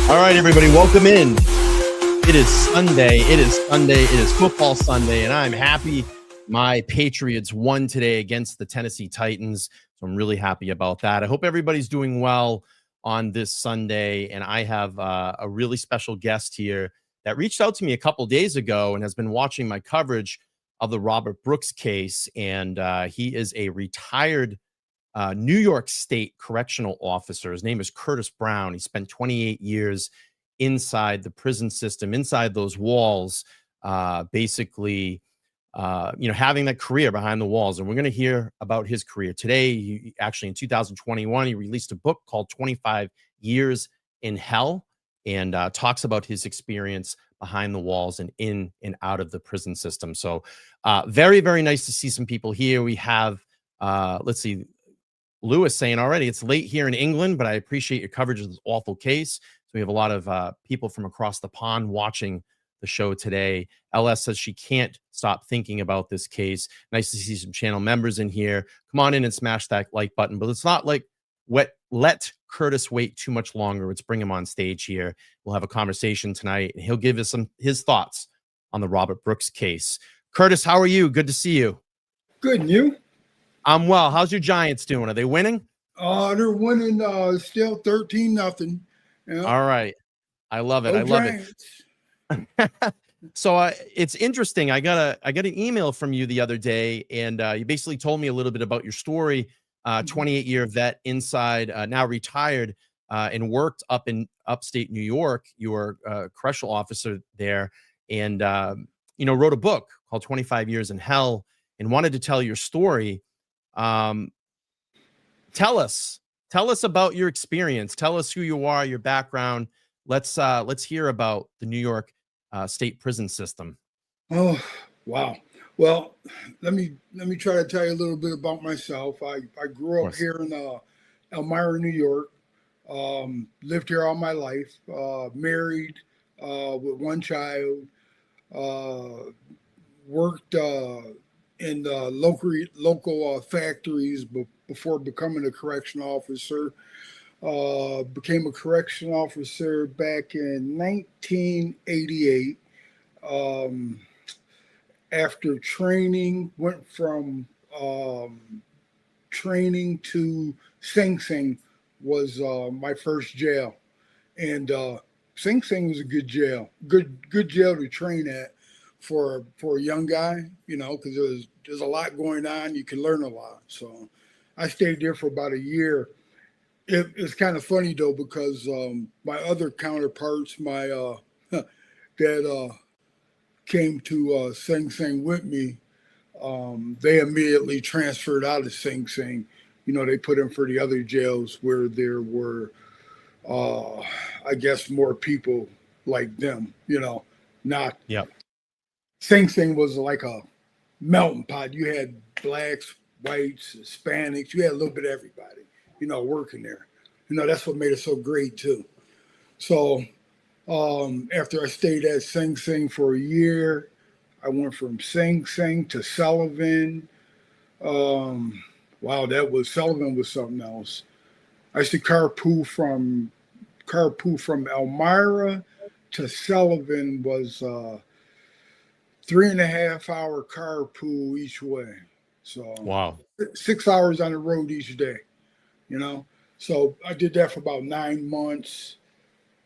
All right, everybody, welcome in. It is Sunday. It is Sunday. It is football Sunday, and I'm happy my Patriots won today against the Tennessee Titans. So I'm really happy about that. I hope everybody's doing well on this Sunday, and I have a really special guest here that reached out to me a couple days ago and has been watching my coverage of the Robert Brooks case, and he is a retired New York State correctional officer. His name is Curtis Brown. He spent 28 years inside the prison system, inside those walls, basically, having that career behind the walls. And we're going to hear about his career today. Actually, in 2021, he released a book called 25 Years in Hell, and talks about his experience behind the walls and in and out of the prison system. So very, very nice to see some people here. We have, let's see, Lewis saying already, it's late here in England, but I appreciate your coverage of this awful case. So we have a lot of people from across the pond watching the show today. LS says she can't stop thinking about this case. Nice to see some channel members in here. Come on in and smash that like button. But it's not like let Curtis wait too much longer. Let's bring him on stage here. We'll have a conversation tonight, and he'll give us his thoughts on the Robert Brooks case. Curtis, how are you? Good to see you. Good, and you? I'm well. How's your Giants doing? Are they winning? They're winning still 13-0. Yeah. All right. I love it. I love it. So it's interesting. I got an email from you the other day, and you basically told me a little bit about your story. 28-year vet inside, now retired, and worked up in upstate New York. You were a correctional officer there, and wrote a book called 25 Years in Hell, and wanted to tell your story. Tell us about your experience. Tell us who you are, your background. Let's hear about the New York state prison system. Oh, wow. Well, let me try to tell you a little bit about myself. I grew up here in Elmira, New York. Lived here all my life. Married with one child. Worked in local factories before becoming a correctional officer. Became a correctional officer back in 1988. After training, went from training to Sing Sing was my first jail. And Sing Sing was a good jail. Good jail to train at for a young guy, because there's a lot going on. You can learn a lot. So I stayed there for about a year. It's kind of funny though, because my other counterparts, my that came to Sing Sing with me, they immediately transferred out of Sing Sing. They put them for the other jails where there were, I guess, more people like them. Not. Yep. Sing Sing was like a melting pot. You had blacks, whites, Hispanics. You had a little bit of everybody, working there. That's what made it so great too. So after I stayed at Sing Sing for a year, I went from Sing Sing to Sullivan. Sullivan was something else. I used to carpool from Elmira to Sullivan was 3.5 hour carpool each way. So wow, 6 hours on the road each day, So I did that for about 9 months.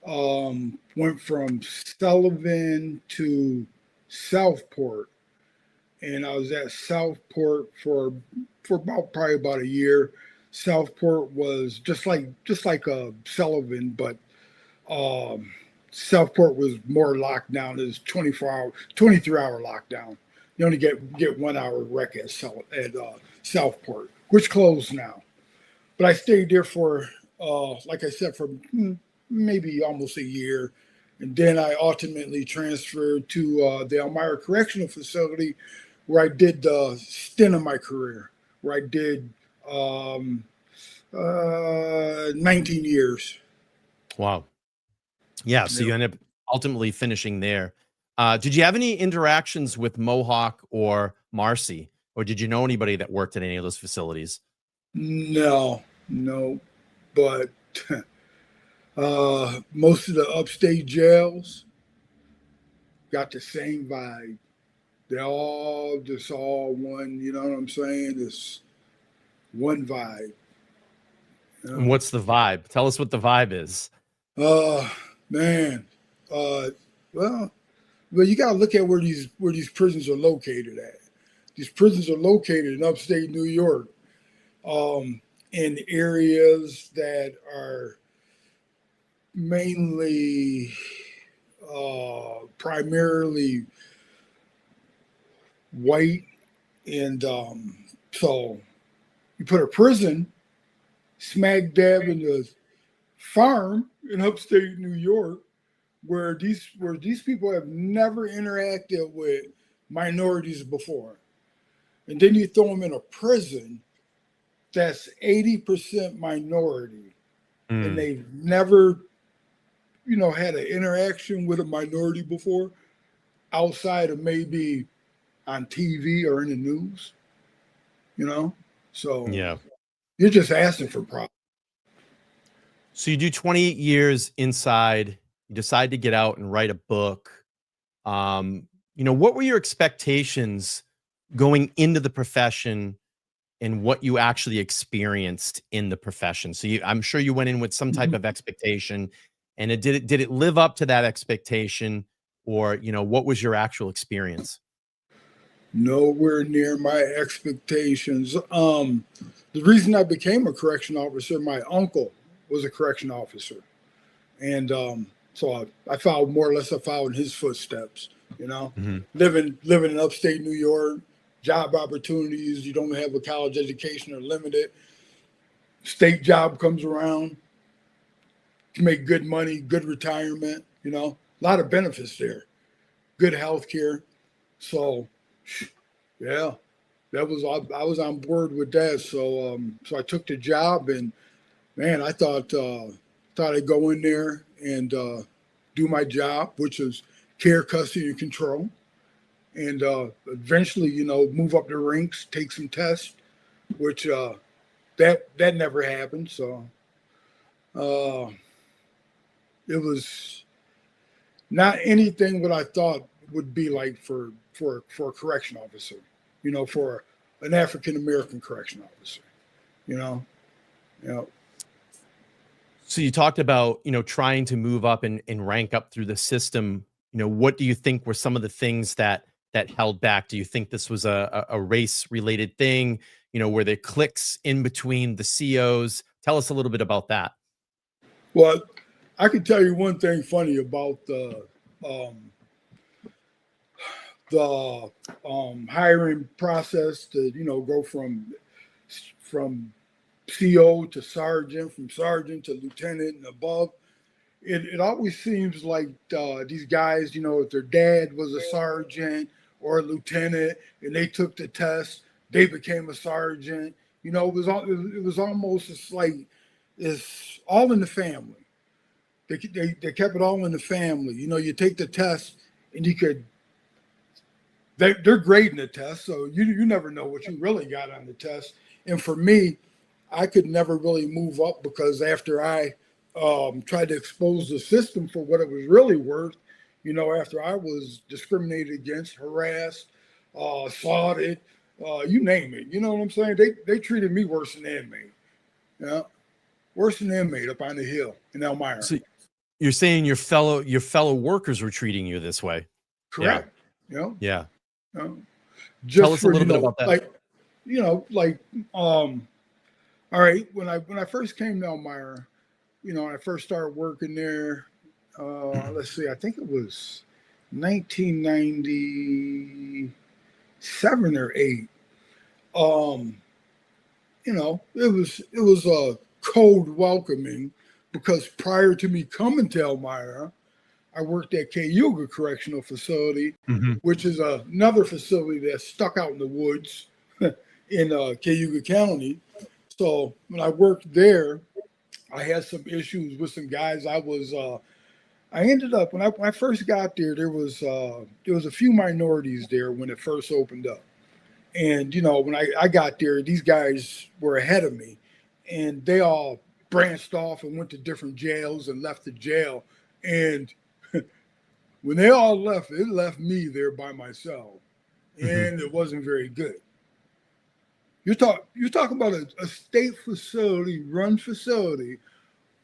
Went from Sullivan to Southport, and I was at Southport for probably about a year. Southport was just like a Sullivan, but Southport was more locked down. It was 23-hour lockdown. You only get 1 hour rec at Southport, which closed now. But I stayed there for, like I said, for maybe almost a year. And then I ultimately transferred to the Elmira Correctional Facility, where I did the stint of my career, where I did 19 years. Wow. Yeah, so you ended up ultimately finishing there. Did you have any interactions with Mohawk or Marcy, or did you know anybody that worked at any of those facilities? No, but Most of the upstate jails got the same vibe. They're all just all one, you know what I'm saying? It's one vibe. You And know? what's the vibe? Tell us what the vibe is. Uh man. Uh well, well you gotta look at where these prisons are located at. These prisons are located in upstate New York, in areas that are mainly primarily white, and so you put a prison smack dab in the farm in upstate New York, where these people have never interacted with minorities before, and then you throw them in a prison that's 80% minority, and Mm, they've never, had an interaction with a minority before outside of maybe on TV or in the news, you know? So yeah. you're just asking for problems. So you do 28 years inside, you decide to get out and write a book. What were your expectations going into the profession and what you actually experienced in the profession? So I'm sure you went in with some type Mhm. of expectation, and did it live up to that expectation, or what was your actual experience? Nowhere near my expectations. The reason I became a correction officer, my uncle was a correction officer. And so I followed more or less, I followed in his footsteps, you know, Mhm. living in upstate New York, job opportunities, you don't have a college education or limited. State job comes around, you make good money, good retirement, a lot of benefits there, good health care. So yeah, I was on board with that. So I took the job, and man, I thought I'd go in there and do my job, which is care, custody, and control, and eventually, move up the ranks, take some tests, which that never happened. So uh, it was not anything what I thought would be like for a correction officer, for an African American correction officer, you know, you know. So you talked about, trying to move up and rank up through the system. What do you think were some of the things that held back? Do you think this was a race related thing? Were there cliques in between the COs? Tell us a little bit about that. Well, I can tell you one thing funny about um, the hiring process to go from CO to sergeant, from sergeant to lieutenant and above. It always seems like these guys, if their dad was a sergeant or a lieutenant and they took the test, they became a sergeant. It was almost it's like it's all in the family. They kept it all in the family. You take the test and they're grading the test, so you never know what you really got on the test. And for me, I could never really move up because after I tried to expose the system for what it was really worth, after I was discriminated against, harassed, assaulted, you name it. You know what I'm saying? They treated me worse than the inmate. Yeah, worse than the inmate up on the hill in Elmira. So you're saying your fellow workers were treating you this way? Yeah, Correct. You know, yeah. you know, Tell just us a for little bit about that. like all right, when I first came to Elmira, I first started working there. Let's see, I think it was 1997 or eight. Um, it was a cold welcoming because prior to me coming to Elmira, I worked at Cayuga Correctional Facility, Mhm. which is another facility that's stuck out in the woods in Cayuga County. So when I worked there, I had some issues with some guys. I ended up when I first got there, there was a few minorities there when it first opened up. And when I got there, these guys were ahead of me, and they all branched off and went to different jails and left the jail. And when they all left, it left me there by myself, and it wasn't very good. You're talking about a state facility, run facility,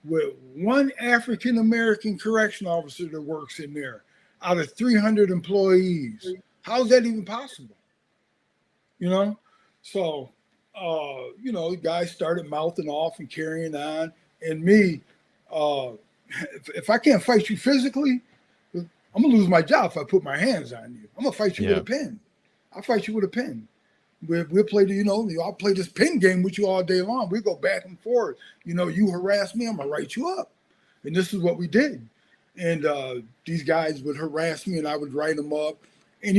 with one African American correction officer that works in there out of 300 employees. How's that even possible? You know, so the guys started mouthing off and carrying on, and me, if I can't fight you physically, I'm gonna lose my job if I put my hands on you. I'm gonna fight you with a pen. I'll fight you with a pen. We'll play I'll play this pin game with you all day long. We go back and forth. You harass me, I'm gonna write you up. And this is what we did. And these guys would harass me, and I would write them up. And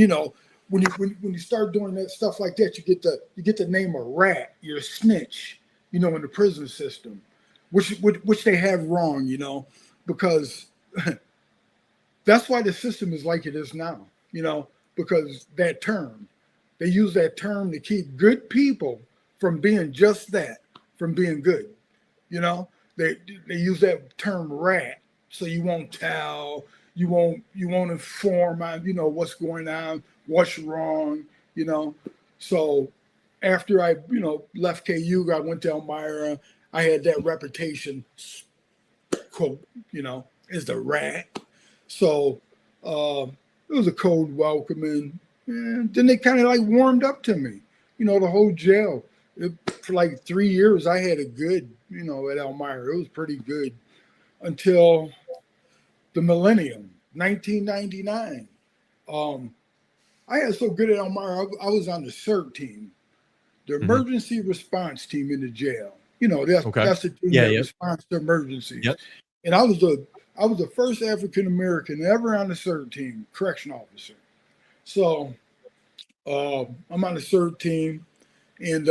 when you start doing that stuff like that, you get the name a rat. You're a snitch. In the prison system, which they have wrong. Because that's why the system is like it is now. Because that term. They use that term to keep good people from being just that, from being good. They use that term rat, so you won't tell, you won't inform on, what's going on, what's wrong, So after I, left KU, I went to Elmira. I had that reputation, quote, as the rat. So it was a cold welcoming. And then they kind of like warmed up to me, the whole jail. For like 3 years, I had a good, at Elmira. It was pretty good until the millennium, 1999. I had so good at Elmira, I was on the CERT team, the emergency response team in the jail. That's the team that responds to emergencies. Yep. And I was the first African American ever on the CERT team, correction officer. So I'm on the CERT team, and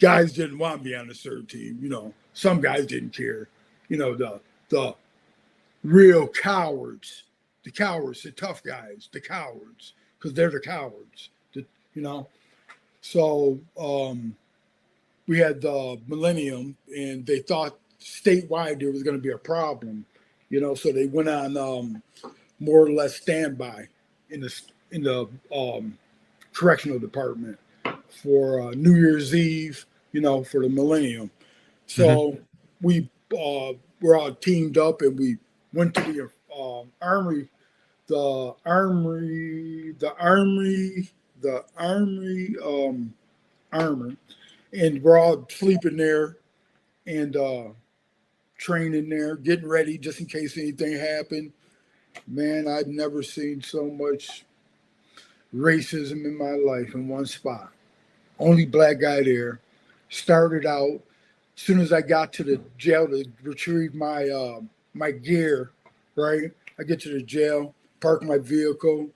guys didn't want me on the CERT team. Some guys didn't care. The real cowards, the tough guys, the cowards, because they're the cowards. So we had the millennium, and they thought statewide there was going to be a problem. So they went on more or less standby in the correctional department for New Year's Eve, for the millennium. So we were all teamed up, and we went to the army, armor, and we're all sleeping there and training there, getting ready just in case anything happened. Man, I'd never seen so much racism in my life in one spot. Only black guy there. Started out, as soon as I got to the jail to retrieve my my gear, right? I get to the jail, park my vehicle,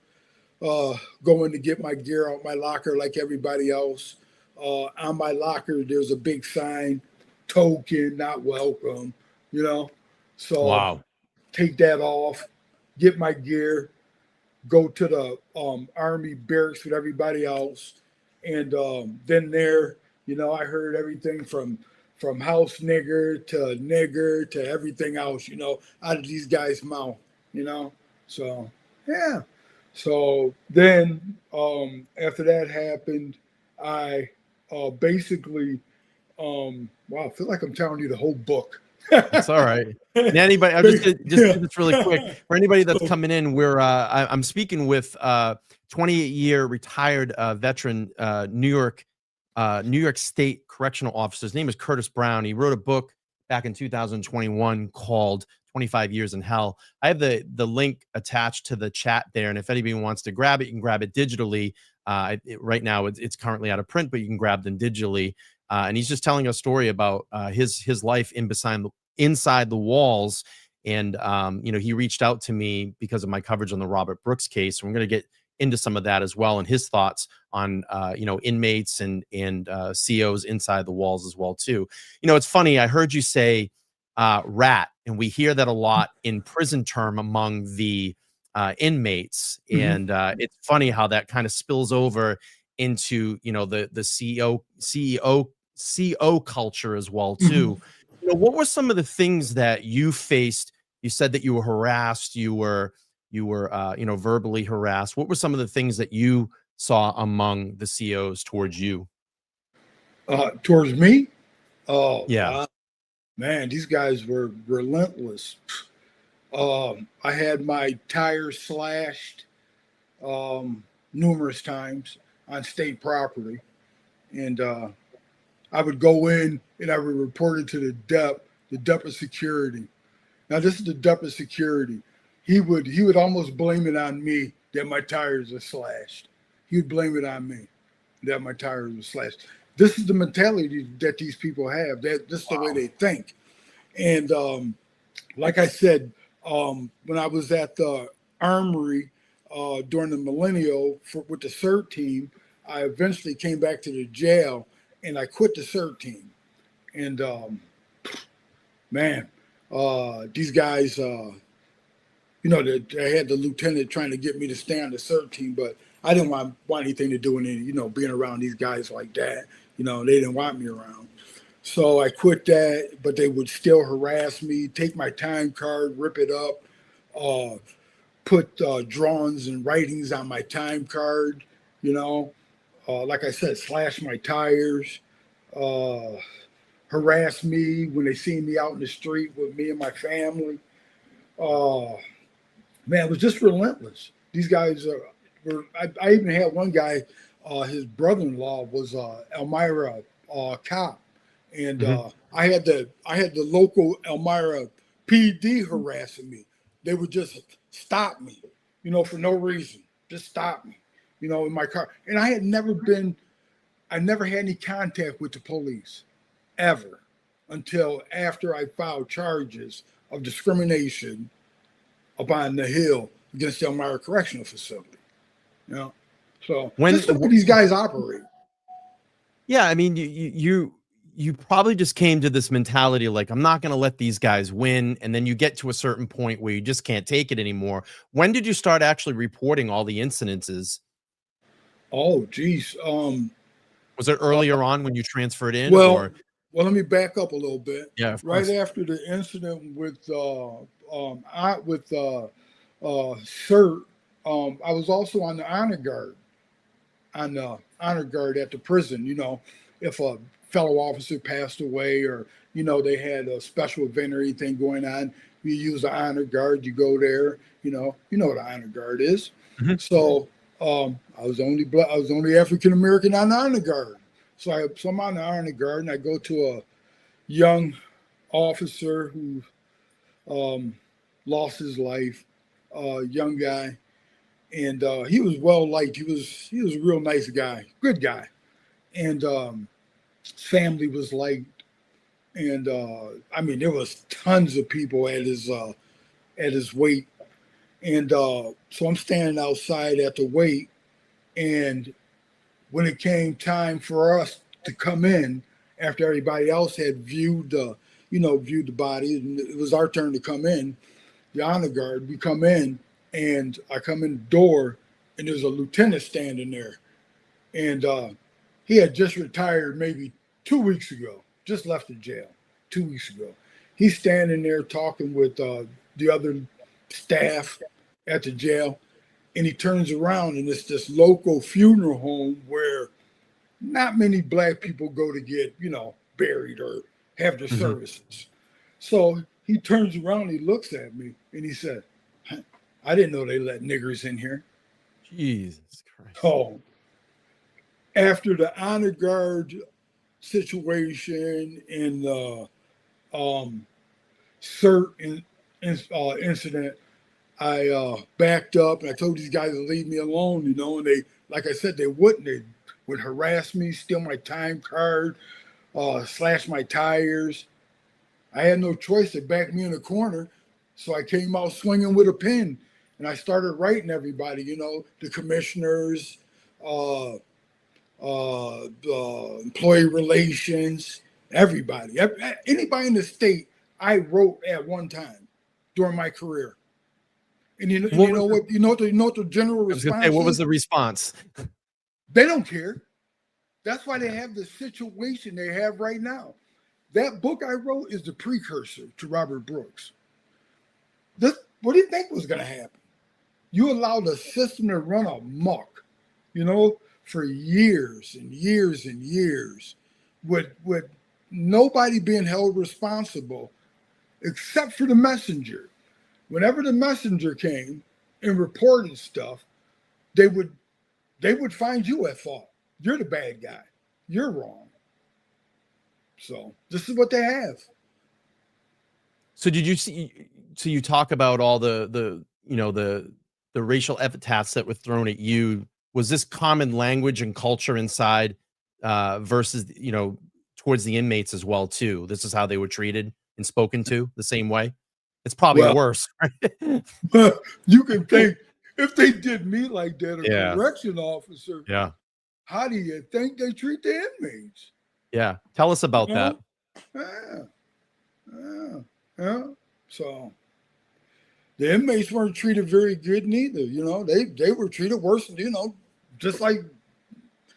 go in to get my gear out my locker like everybody else. On my locker, there's a big sign, token, not welcome, So wow. Take that off, get my gear, go to the army barracks with everybody else. And then there, I heard everything from house nigger to everything else, out of these guys' mouth, So, yeah. So then after that happened, I basically, wow, I feel like I'm telling you the whole book. That's all right. And anybody, I'll just do this really quick for anybody that's coming in. I'm speaking with 28-year retired veteran, New York State correctional officer. His name is Curtis Brown. He wrote a book back in 2021 called 25 Years in Hell. I have the link attached to the chat there, and if anybody wants to grab it, you can grab it digitally. Right now, it's currently out of print, but you can grab them digitally. And he's just telling a story about his life inside the walls. And he reached out to me because of my coverage on the Robert Brooks case. So we're going to get into some of that as well, and his thoughts on inmates and COs inside the walls as well too. It's funny. I heard you say rat, and we hear that a lot in prison term among the inmates. And it's funny how that kind of spills over into the CEO CO culture as well too. You know, what were some of the things that you faced? You said that you were harassed, you were you know, verbally harassed. What were some of the things that you saw among the COs towards you? Towards me, oh Yeah. wow, man, these guys were relentless. I had my tires slashed numerous times on state property, and I would go in and I would report it to the dep of security. Now this is the dep of security. He would almost blame it on me that my tires are slashed. He would blame it on me that my tires were slashed. This is the mentality that these people have. That this is the way they think. And like I said, when I was at the armory during the millennial with the CERT team, I eventually came back to the jail and I quit the CERT team. And man, these guys, you know, they had the lieutenant trying to get me to stay on the CERT team, but I didn't want anything to do with any, you know, being around these guys like that. You know, they didn't want me around. So I quit that, but they would still harass me, take my time card, rip it up, put drawings and writings on my time card, you know, like I said, slash my tires, uh, harass me when they see me out in the street with me and my family. Uh, Man, it was just relentless. These guys were. I even had one guy. His brother-in-law was Elmira cop, and I had the local Elmira PD harassing me. They would just stop me, you know, for no reason. Just stop me, you know, in my car. And I never had any contact with the police ever until after I filed charges of discrimination upon the Hill against the Elmira Correctional Facility. You know, so When this is the way these guys operate. Yeah, I mean, you probably just came to this mentality like, I'm not going to let these guys win, and then you get to a certain point where you just can't take it anymore. When did you start actually reporting all the incidences? Oh, geez. Was it earlier on when you transferred in, Well, or let me back up a little bit. yeah, of Right course. after the incident with CERT, I was also on the honor guard. On the honor guard at the prison. You know, if a fellow officer passed away or, you know, they had a special event or anything going on, you use the honor guard, you go there, you know what an honor guard is. Mhm. So I was only African American on the honor guard. So I'm on the honor guard and I go to a young officer who lost his life, young guy, and he was well liked. He was a real nice guy, good guy, and his family was liked. And I mean, there was tons of people at his wake, and so I'm standing outside at the wake, and when it came time for us to come in after everybody else had viewed the body, and it was our turn to come in. The honor guard, we come in, and I come in the door, and there's a lieutenant standing there, and he had just retired maybe 2 weeks ago, just left the jail 2 weeks ago. He's standing there talking with the other staff at the jail, and he turns around, and it's this local funeral home where not many black people go to get, you know, buried or have their Mhm. services. So he turns around, he looks at me, and he said, I didn't know they let niggers in here. Jesus Christ. Oh, after the honor guard situation and the CERT incident, I backed up and I told these guys to leave me alone, you know, and they, like I said, they wouldn't. They would harass me, steal my time card, slash my tires. I had no choice. They backed me in a corner. So I came out swinging with a pen and I started writing everybody, you know, the commissioners, employee relations, everybody. Anybody in the state, I wrote at one time during my career. And What you was know the, what the general I was going to say, response what was is? the response? They don't care. That's why they have the situation they have right now. That book I wrote is the precursor to Robert Brooks. What do you think was going to happen? You allowed the system to run amok, for years and years and years, with nobody being held responsible except for the messenger. Whenever the messenger came and reported stuff, they would find you at fault. You're the bad guy. You're wrong. So this is what they have. So did you see? So you talk about all the racial epithets that were thrown at you. Was this common language and culture inside versus towards the inmates as well too? This is how they were treated and spoken to the same way. It's probably worse. Right? You can think if they did me like that, Yeah. correction officer. Yeah. How do you think they treat the inmates? Yeah. Tell us about that. Yeah. So the inmates weren't treated very good neither. They were treated worse. Just like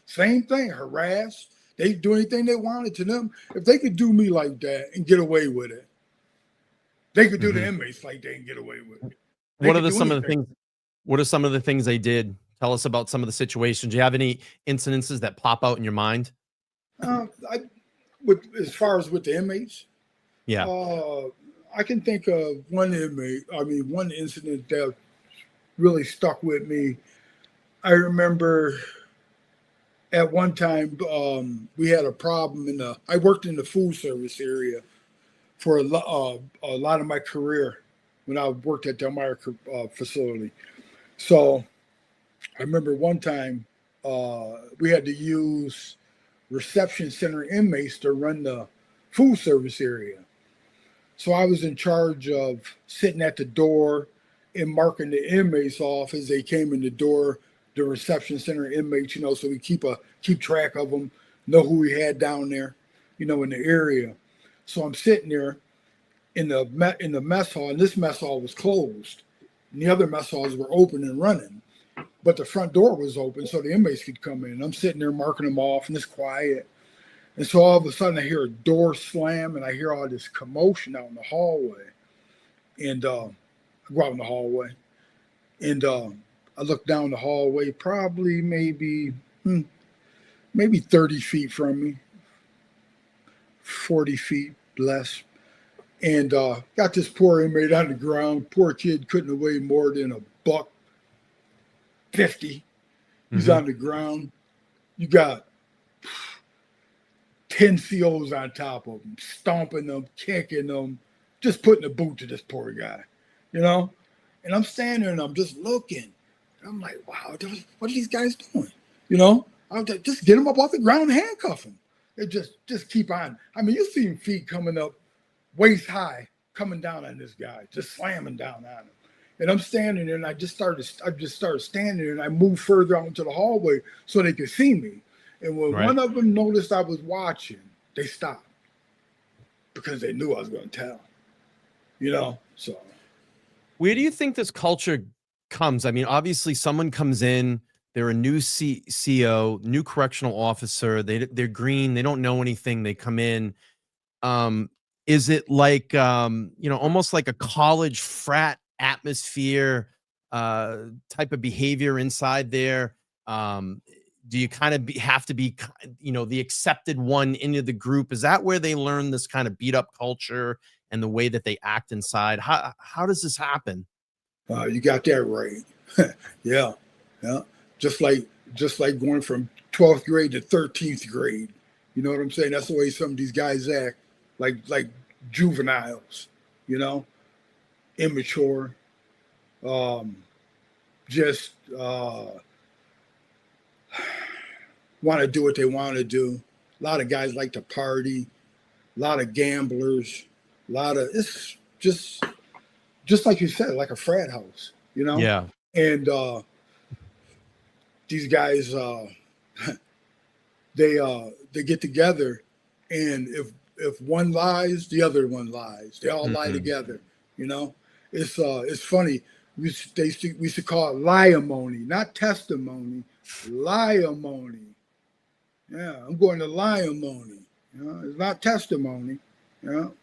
same thing, harassed. They do anything they wanted to them. If they could do me like that and get away with it, they could do the inmates like that and get away with it. What are some of the things they did? Tell us about some of the situations. Do you have any incidences that pop out in your mind? As far as with the inmates, yeah, I can think of one incident that really stuck with me. I remember at one time we had a problem I worked in the food service area for a lot of my career when I worked at Del Mar facility. So I remember one time we had to use reception center inmates to run the food service area. So I was in charge of sitting at the door and marking the inmates off as they came in the door, the reception center inmates, so we keep track of them, know who we had down there, in the area. So I'm sitting there in the mess hall, and this mess hall was closed. And the other mess halls were open and running, but the front door was open so the inmates could come in. I'm sitting there marking them off, and it's quiet. And so all of a sudden I hear a door slam, and I hear all this commotion out in the hallway. And I go out in the hallway, and I look down the hallway, probably maybe 30 feet from me, 40 feet less. And got this poor inmate on the ground. Poor kid couldn't have weighed more than $150. He's on the ground. You got 10 COs on top of him, stomping them, kicking them, just putting a boot to this poor guy, And I'm standing there and I'm just looking. And I'm like, wow, what are these guys doing? I'll just get him up off the ground and handcuff him. They just keep on. I mean, you see him feet coming up waist high, coming down on this guy, just slamming down on him. And I'm standing there, and I just started standing there, and I moved further out into the hallway so they could see me. And when one of them noticed I was watching, they stopped because they knew I was going to tell. So where do you think this culture comes? I mean, obviously, someone comes in, they're a new CO, new correctional officer. They're green, they don't know anything. They come in. Is it like almost like a college frat atmosphere type of behavior inside there? Do you kind of have to be the accepted one into the group? Is that where they learn this kind of beat up culture and the way that they act inside? How does this happen? You got that right. Yeah. Just like going from 12th grade to 13th grade. You know what I'm saying? That's the way some of these guys act, like juveniles, immature, just want to do what they want to do. A lot of guys like to party, a lot of gamblers, it's just like you said, like a frat house, Yeah. And these guys, they get together, and if one lies, the other one lies. They all lie together. It's funny. We used to call it liamony, not testimony, liamony. Yeah, I'm going to liamony. You know, it's not testimony. You know,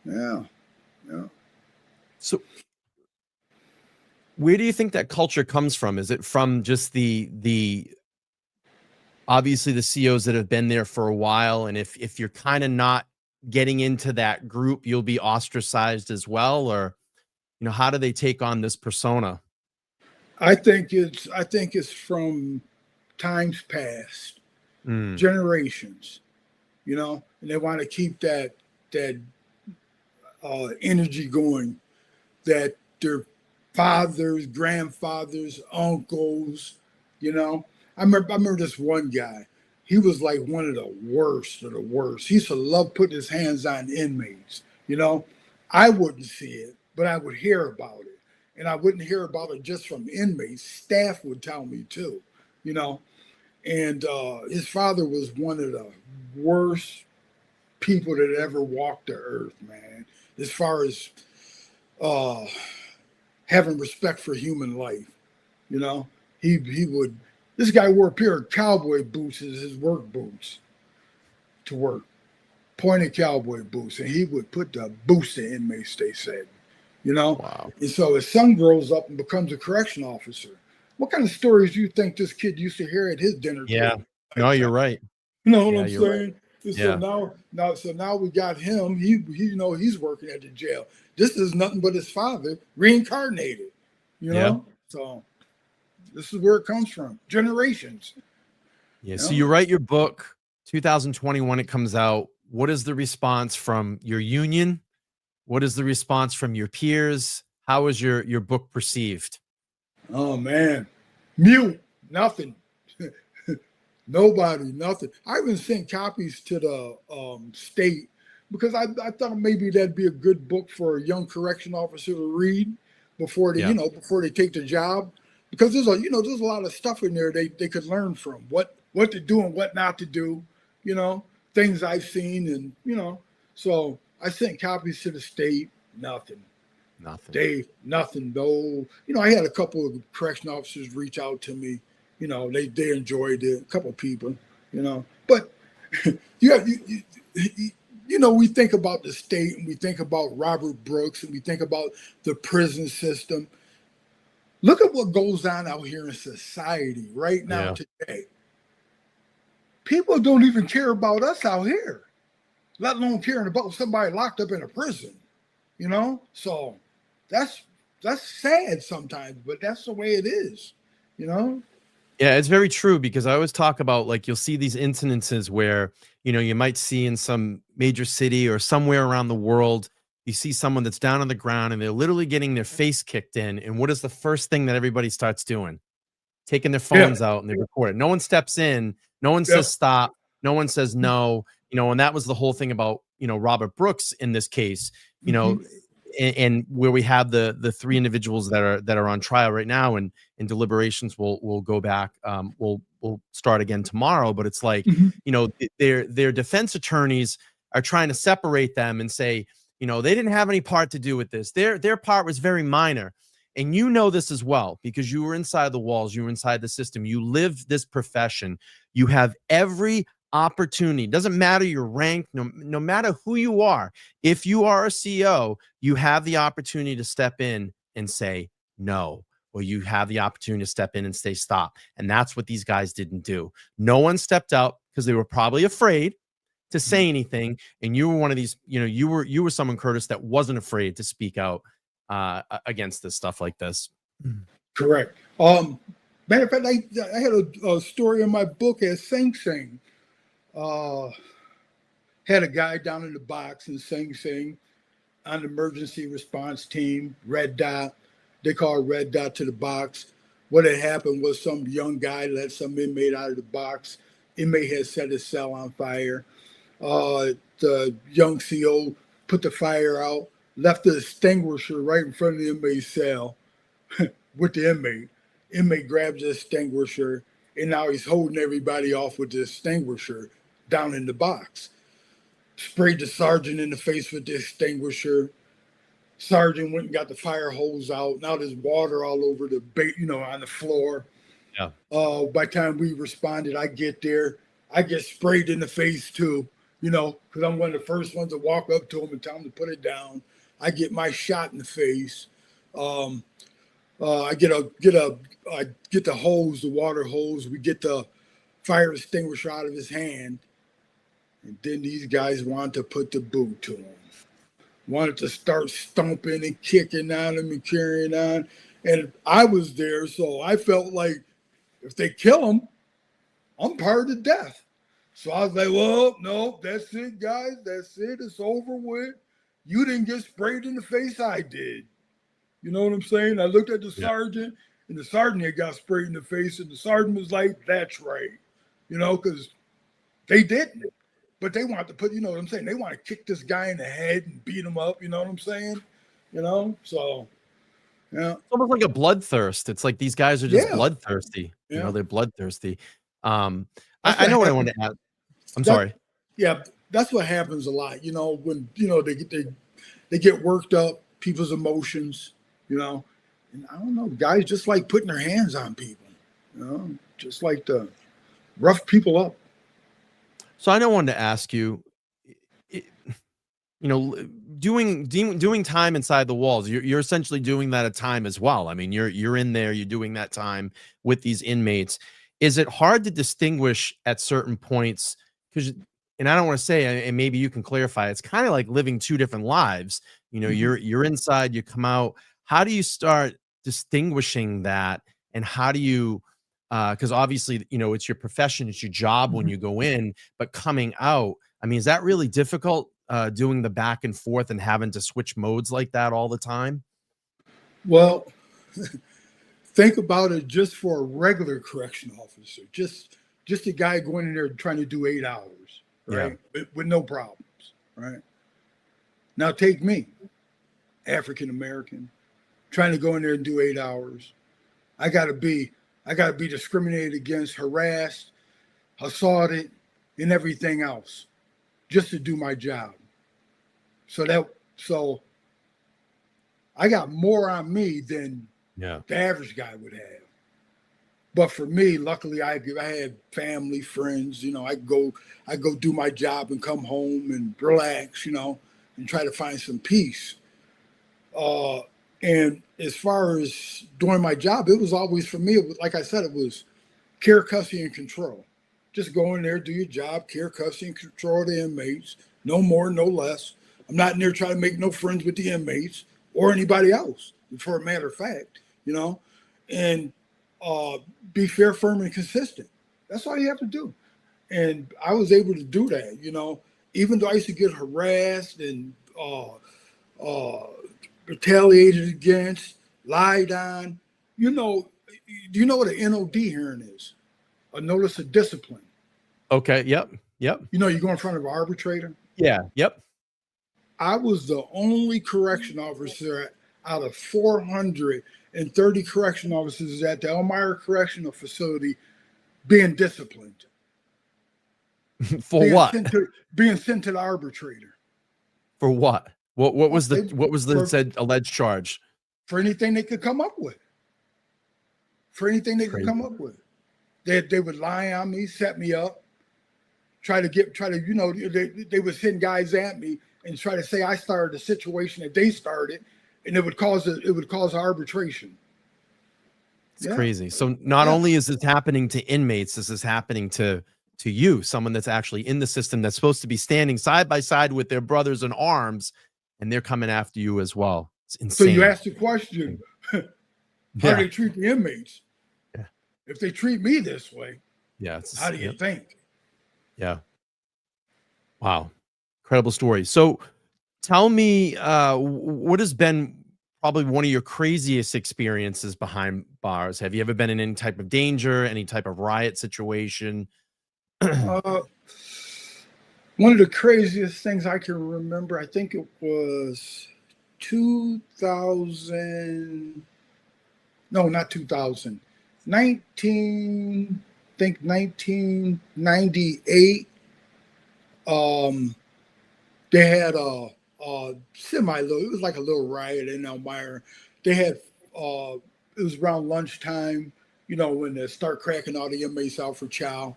yeah, yeah. So where do you think that culture comes from? Is it from just the obviously the CEOs that have been there for a while, and if you're kind of not getting into that group, you'll be ostracized as well, or how do they take on this persona? I think it's from times past, Mm, generations. And they want to keep that energy going that their fathers, grandfathers, uncles, you know. I remember this one guy. He was like one of the worst of the worst. He used to love putting his hands on inmates. You know, I wouldn't see it, but I would hear about it. And I wouldn't hear about it just from inmates. Staff would tell me too, you know. And his father was one of the worst people that ever walked the earth, man. As far as uh, having respect for human life. You know, he would. This guy wore a pair of cowboy boots as his work boots to work, pointed cowboy boots, and he would put the boots to inmates. They said, you know, wow. and so his son grows up and becomes a correction officer. What kind of stories do you think this kid used to hear at his dinner Yeah. table? No, you're right. You know what Yeah, I'm you're right. saying? And so Yeah. now we got him. He's working at the jail. This is nothing but his father reincarnated. You Yeah. know, so this is where it comes from. Generations. Yeah. You So know? you write your book, 2021, it comes out. What is the response from your union? What is the response from your peers? How is your book perceived? Oh man, mute. Nothing. Nobody. Nothing. I even sent copies to the state because I thought maybe that'd be a good book for a young correction officer to read before Yeah. before they take the job. Because there's a lot of stuff in there they could learn from what to do and what not to do. You know, things I've seen and. So I sent copies to the state. Nothing. Nothing. Nothing. No. I had a couple of correction officers reach out to me. They enjoyed it. A couple of people. But we think about the state and we think about Robert Brooks and we think about the prison system. Look at what goes on out here in society right now today. People don't even care about us out here, let alone caring about somebody locked up in a prison. So that's sad sometimes, but that's the way it is. Yeah, it's very true because I always talk about, like, you'll see these incidences where, you might see in some major city or somewhere around the world, you see someone that's down on the ground and they're literally getting their face kicked in. And what is the first thing that everybody starts doing? Taking their Yeah. phones out and they record it. No one steps in. No one Yep. says stop. No one says no. And that was the whole thing about, Robert Brooks in this case, and where we have the three individuals that are on trial right now, and deliberations will go back. We'll start again tomorrow. But it's like, their defense attorneys are trying to separate them and say, they didn't have any part to do with this. Their part was very minor. And this as well, because you were inside the walls, you were inside the system, you live this profession, you have every opportunity. Doesn't matter your rank, no matter who you are. If you are a CEO, you have the opportunity to step in and say no, or you have the opportunity to step in and say stop. And that's what these guys didn't do. No one stepped up because they were probably afraid to say anything. And you were one of these, you were someone, Curtis, that wasn't afraid to speak out against this stuff like this. Correct. Matter of fact, I had a story in my book as Sing Sing. Had a guy down in the box in Sing Sing on the emergency response team, Red Dot. They call Red Dot to the box. What had happened was some young guy let some inmate out of the box. Inmate had set his cell on fire. The young CO put the fire out, left the extinguisher right in front of the inmate's cell with the inmate. Inmate grabs the extinguisher, and now he's holding everybody off with the extinguisher down in the box. Sprayed the sergeant in the face with the extinguisher. Sergeant went and got the fire hose out. Now there's water all over the on the floor. Yeah. By the time we responded, I get there. I get sprayed in the face too, because I'm one of the first ones to walk up to them and tell them to put it down. I get my shot in the face. Um, I get the hose, the water hose. We get the fire extinguisher out of his hand, and then these guys wanted to put the boot to him. Wanted to start stomping and kicking on him and carrying on, and I was there, so I felt like if they kill him, I'm part of the death. So I was like, well, no, that's it, guys. That's it. It's over with. You didn't get sprayed in the face. I did. You know what I'm saying? I looked at the sergeant, and the sergeant had got sprayed in the face, and the sergeant was like, that's right. Because they didn't. But they want to put, you know what I'm saying? They want to kick this guy in the head and beat him up. You know what I'm saying? So, yeah. It's almost like a bloodthirst. It's like these guys are just bloodthirsty. Yeah. They're bloodthirsty. I know what I want to add. I'm sorry. Yeah, that's what happens a lot. When they get worked up, people's emotions. And I don't know, guys just like putting their hands on people. Just like to rough people up. So I wanted to ask you, doing time inside the walls, you're essentially doing that at time as well. I mean, you're in there, you're doing that time with these inmates. Is it hard to distinguish at certain points? And I don't want to say, and maybe you can clarify, it's kind of like living two different lives. You're inside, you come out. How do you start distinguishing that? And how do you, because obviously, it's your profession, it's your job when you go in, but coming out, I mean, is that really difficult doing the back and forth and having to switch modes like that all the time? Well, think about it just for a regular correction officer, just a guy going in there trying to do 8 hours, right? Yeah. With no problems, right? Now take me, African American, trying to go in there and do 8 hours. I gotta be discriminated against, harassed, assaulted, and everything else just to do my job. So I got more on me than the average guy would have. But for me, luckily, I had family, friends. I go do my job and come home and relax, and try to find some peace. And as far as doing my job, it was always, for me, like I said, it was care, custody, and control. Just go in there, do your job, care, custody, and control the inmates. No more, no less. I'm not in there trying to make no friends with the inmates or anybody else, for a matter of fact, and be fair, firm, and consistent. That's all you have to do. And I was able to do that, even though I used to get harassed and retaliated against, lied on. Do you know what an NOD hearing is? A notice of discipline. Okay. Yep. You go in front of an arbitrator. Yeah. Yep. I was the only correction officer out of 430 correction officers at the Elmira Correctional Facility being disciplined. For what? Being sent to the arbitrator. For what? What was the said alleged charge? For anything they could come up with. They would lie on me, set me up, they would send guys at me and try to say I started a situation that they started, and it would cause arbitration. It's crazy. So not only is this happening to inmates, this is happening to you, someone that's actually in the system that's supposed to be standing side by side with their brothers in arms, and they're coming after you as well. It's insane. So you asked the question, how do they treat the inmates? Yeah. If they treat me this way, how do you think? Yeah. Wow. Incredible story. So tell me, what has been probably one of your craziest experiences behind bars? Have you ever been in any type of danger, any type of riot situation? One of the craziest things I can remember, I think it was 2000. No, not 2000. 1998. They had a semi-little, it was like a little riot in Elmira. They had, it was around lunchtime, when they start cracking all the inmates out for chow.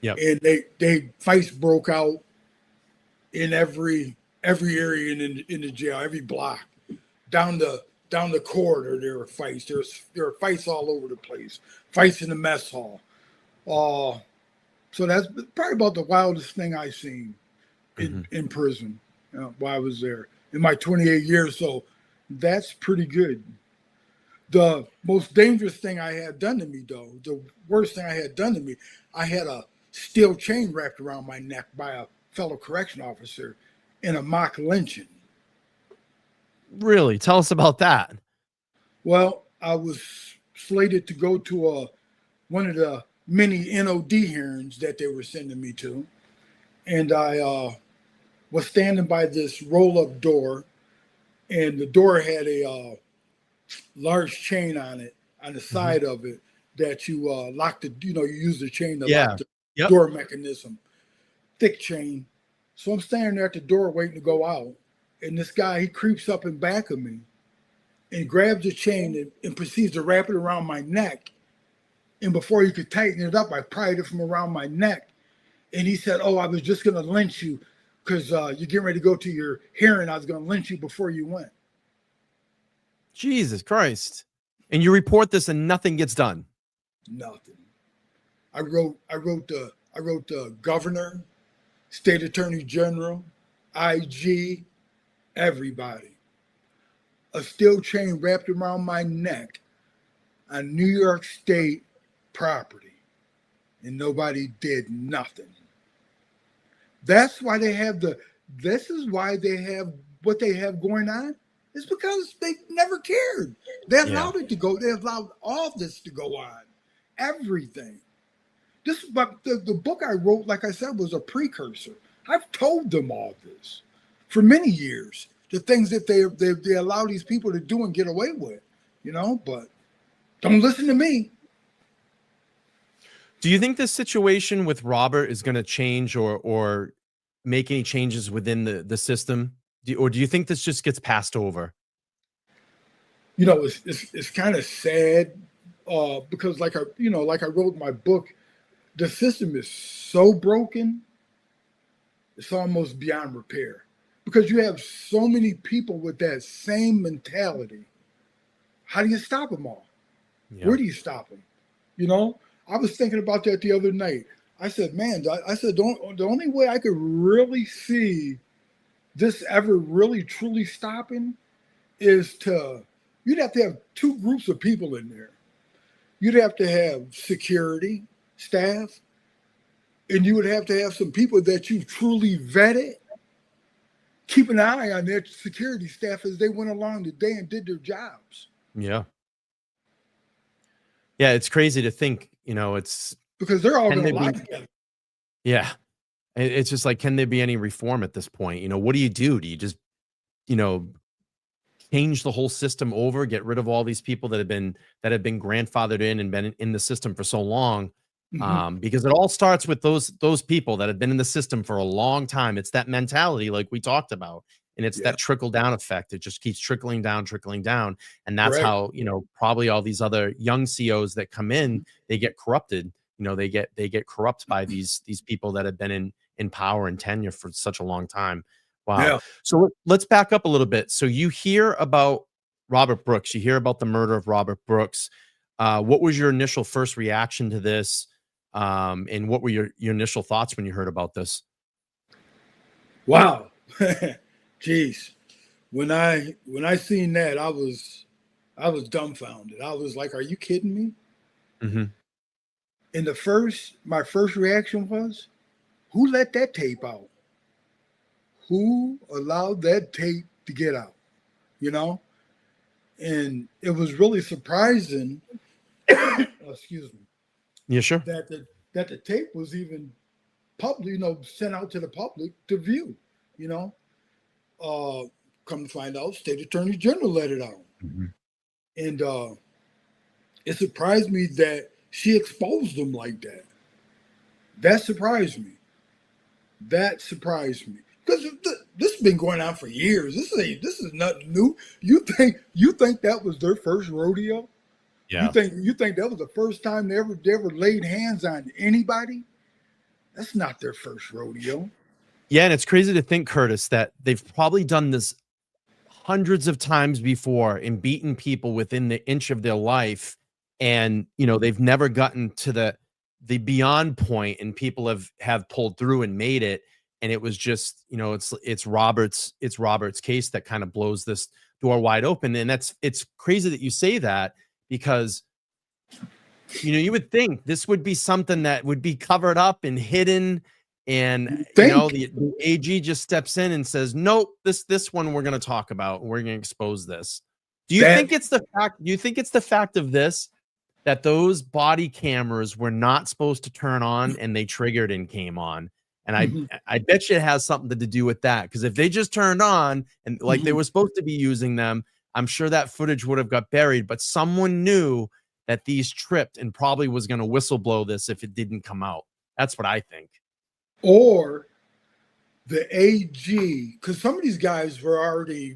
Yep. and they fights broke out in every area in the jail, every block, down the corridor. There were fights. There were fights all over the place. Fights in the mess hall. So that's probably about the wildest thing I've seen in prison while I was there in my 28 years. So that's pretty good. The most dangerous thing I had done to me, though, the worst thing I had done to me, I had a steel chain wrapped around my neck by a fellow correction officer in a mock lynching. Really? Tell us about that. Well, I was slated to go to one of the many NOD hearings that they were sending me to. And I was standing by this roll-up door, and the door had a large chain on it, on the side of it, that you lock the, you use the chain to lock the door mechanism. Thick chain. So I'm standing there at the door waiting to go out. And this guy, he creeps up in back of me and grabs the chain and proceeds to wrap it around my neck. And before he could tighten it up, I pried it from around my neck. And he said, "Oh, I was just going to lynch you because you're getting ready to go to your hearing. I was going to lynch you before you went." Jesus Christ. And you report this and nothing gets done. Nothing. I wrote the governor, state attorney general, IG, everybody. A steel chain wrapped around my neck on New York State property, and nobody did nothing. This is why they have what they have going on. It's because they never cared. They allowed it to go. They allowed all this to go on. Everything. But the book I wrote, like I said, was a precursor. I've told them all this for many years. The things that they allow these people to do and get away with, but don't listen to me. Do you think this situation with Robert is going to change or make any changes within the system? Or do you think this just gets passed over? It's kind of sad because like I wrote in my book, the system is so broken, it's almost beyond repair. Because you have so many people with that same mentality. How do you stop them all? Yeah. Where do you stop them? I was thinking about that the other night. I said, man, the only way I could really see this ever really truly stopping is you'd have to have two groups of people in there. You'd have to have security staff, and you would have to have some people that you truly vetted. Keep an eye on their security staff as they went along the day and did their jobs. Yeah. Yeah, it's crazy to think, it's because they're all going to lie together. Yeah. It's just like, can there be any reform at this point? What do you do? Do you just, change the whole system over, get rid of all these people that have been grandfathered in and been in the system for so long? Because it all starts with those people that have been in the system for a long time. It's that mentality, like we talked about, and it's that trickle down effect. It just keeps trickling down, and that's how probably all these other young COs that come in, they get corrupted. They get corrupt by these people that have been in power and tenure for such a long time. Wow. Yeah. So let's back up a little bit. So you hear about Robert Brooks. You hear about the murder of Robert Brooks. What was your initial first reaction to this? And what were your initial thoughts when you heard about this? Wow. Jeez. When I seen that, I was dumbfounded. I was like, are you kidding me? Mm-hmm. And my first reaction was, who let that tape out? Who allowed that tape to get out? And it was really surprising. Excuse me. Yeah, sure. That the tape was even public, sent out to the public to view. Come to find out, State Attorney General let it out. Mm-hmm. And it surprised me that she exposed them like that. That surprised me. Because this has been going on for years. This is nothing new. You think that was their first rodeo? Yeah. You think that was the first time they ever laid hands on anybody? That's not their first rodeo. Yeah, and it's crazy to think, Curtis, that they've probably done this hundreds of times before and beaten people within the inch of their life, and they've never gotten to the beyond point, and people have pulled through and made it. And it was just, it's Robert's case that kind of blows this door wide open. And it's crazy that you say that, because you would think this would be something that would be covered up and hidden. And the AG just steps in and says, nope, this one we're going to talk about. We're going to expose this. Do you think it's the fact of this, that those body cameras were not supposed to turn on and they triggered and came on? And I bet you it has something to do with that, because if they just turned on and like they were supposed to be using them, I'm sure that footage would have got buried. But someone knew that these tripped and probably was going to whistleblow this if it didn't come out. That's what I think. Or the AG, because some of these guys were already,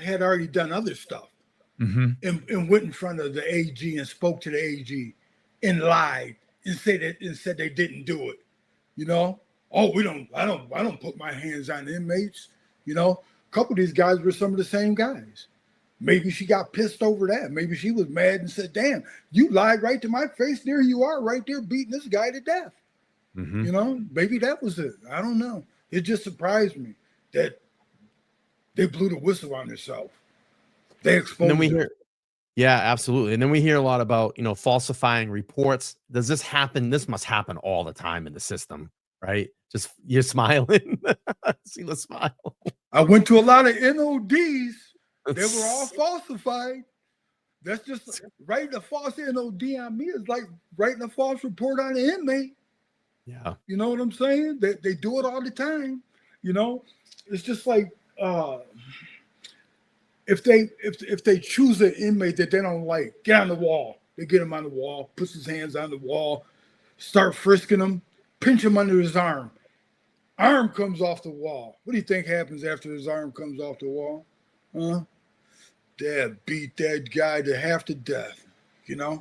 had already done other stuff, and went in front of the AG and spoke to the AG and lied and said they didn't do it. Oh, I don't put my hands on inmates. A couple of these guys were some of the same guys. Maybe she got pissed over that. Maybe she was mad and said, damn, you lied right to my face. There you are right there beating this guy to death. Maybe that was it. I don't know. It just surprised me that they blew the whistle on themselves. They exposed. And then we hear, yeah, absolutely. And then we hear a lot about, falsifying reports. Does this happen? This must happen all the time in the system, right? Just you're smiling. See the smile. I went to a lot of NODs. They were all falsified. That's just writing a false NOD on me is like writing a false report on an inmate. Yeah. You know what I'm saying? They do it all the time. It's just like if they choose an inmate that they don't like, get on the wall. They get him on the wall, puts his hands on the wall, start frisking him, pinch him under his arm. Arm comes off the wall. What do you think happens after his arm comes off the wall? Dad beat that guy to half to death.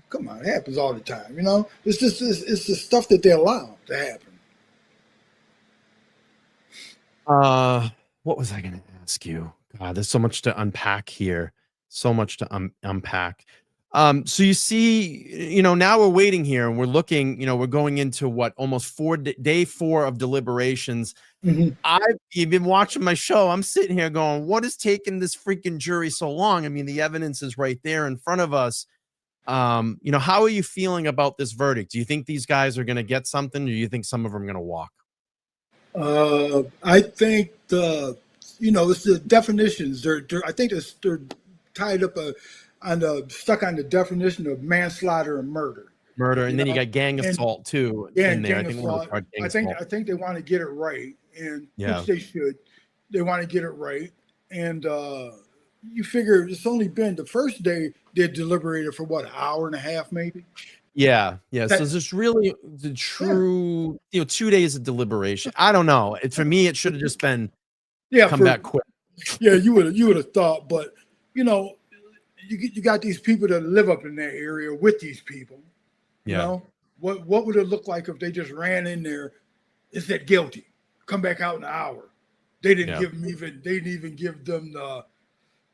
Come on, it happens all the time. It's just it's the stuff that they allow to happen. What was I going to ask you? God, there's so much to unpack here. So much to unpack. So you see, now we're waiting here and we're looking. We're going into what, almost day 4 of deliberations. You've been watching my show. I'm sitting here going, what is taking this freaking jury so long? I mean, the evidence is right there in front of us. How are you feeling about this verdict? Do you think these guys are going to get something, or do you think some of them are going to walk? I think it's the definitions. I think they're tied up stuck on the definition of manslaughter and murder. And then you got gang assault too in there. I think they want to get it right, and which they should. They want to get it right, and you figure it's only been the first day they deliberated for what, an hour and a half, maybe. Yeah. So this really the true, 2 days of deliberation. I don't know. For me, it should have just been come back quick. Yeah, you would have thought, but you got these people that live up in that area with these people. What would it look like if they just ran in there and said guilty, come back out in an hour? They didn't even give them the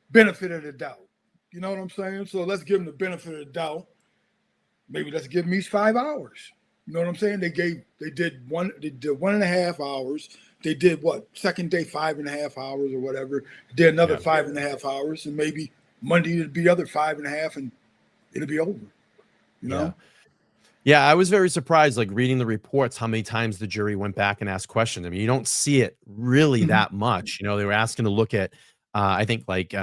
benefit of the doubt. You know what I'm saying? So let's give them the benefit of the doubt. Maybe let's give them each 5 hours. You know what I'm saying? They did 1.5 hours. They did what? Second day, 5.5 hours or whatever. Did another 5.5 hours, and maybe Monday it'd be other 5.5, and it'll be over. Yeah, I was very surprised, like reading the reports, how many times the jury went back and asked questions. I mean, you don't see it really that much. They were asking to look at, I think like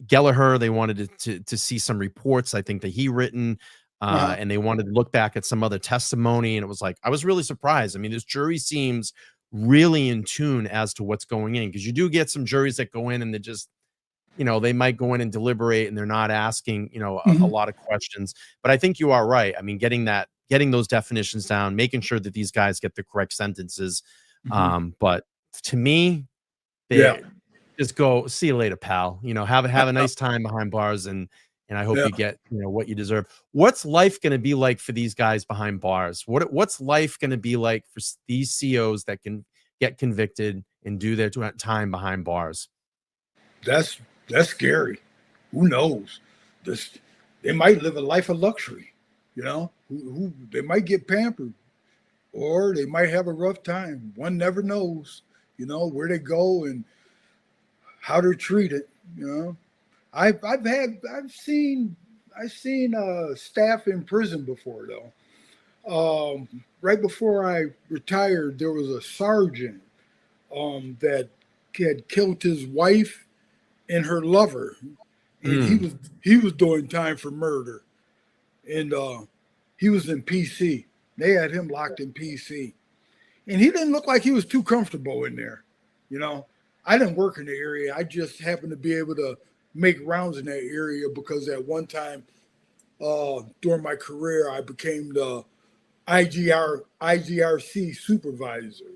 Gallagher. They wanted to see some reports, I think, that he written. And they wanted to look back at some other testimony. And it was like, I was really surprised. I mean, this jury seems really in tune as to what's going in, because you do get some juries that go in and they just, they might go in and deliberate and they're not asking, a lot of questions. But I think you are right. I mean, getting those definitions down, making sure that these guys get the correct sentences. But to me, just go, see you later, pal. Have a nice time behind bars and and I hope Yeah. you get what you deserve. What's life going to be like for these guys behind bars? What's life going to be like for these COs that can get convicted and do their time behind bars? That's scary. Who knows? This They might live a life of luxury. Who they might get pampered, or they might have a rough time. One never knows. Where they go and how they're treated. I've seen staff in prison before though. Right before I retired, there was a sergeant that had killed his wife and her lover, and he was doing time for murder, and he was in PC. They had him locked in PC, and he didn't look like he was too comfortable in there. I didn't work in the area. I just happened to be able to make rounds in that area because at one time during my career, I became the IGRC supervisor,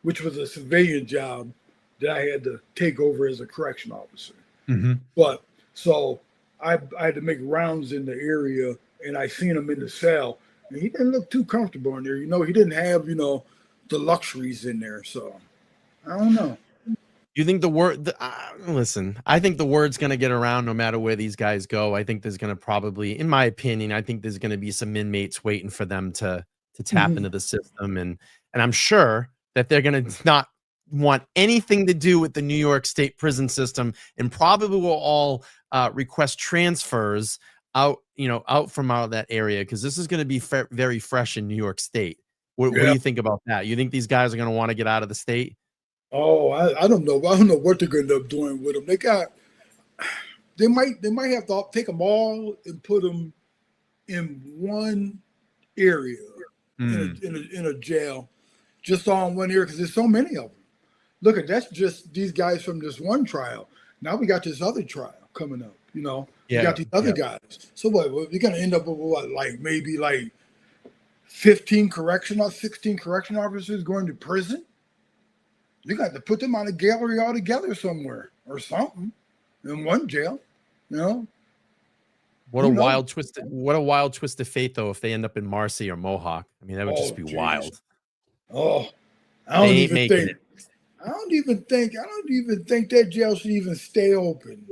which was a civilian job that I had to take over as a correction officer. Mm-hmm. But so I had to make rounds in the area, and I seen him in the cell, and he didn't look too comfortable in there. He didn't have the luxuries in there. So I don't know. You think listen, I think the word's going to get around no matter where these guys go. I think there's going to probably, in my opinion, I think there's going to be some inmates waiting for them to tap into the system. And I'm sure that they're going to not want anything to do with the New York State prison system, and probably will all request transfers out from out of that area, because this is going to be very fresh in New York State. What do you think about that? You think these guys are going to want to get out of the state? Oh, I don't know. I don't know what they're going to end up doing with them. They might have to take them all and put them in one area in a jail, just all in one area, because there's so many of them. Look, that's just these guys from this one trial. Now we got this other trial coming up. We got these other guys. So what? We're going to end up with what? Maybe 16 correction officers going to prison. You got to put them on a gallery all together somewhere or something in one jail, What a wild twist of fate, though, if they end up in Marcy or Mohawk. I mean, that would just be wild. Oh, I don't even think that jail should even stay open.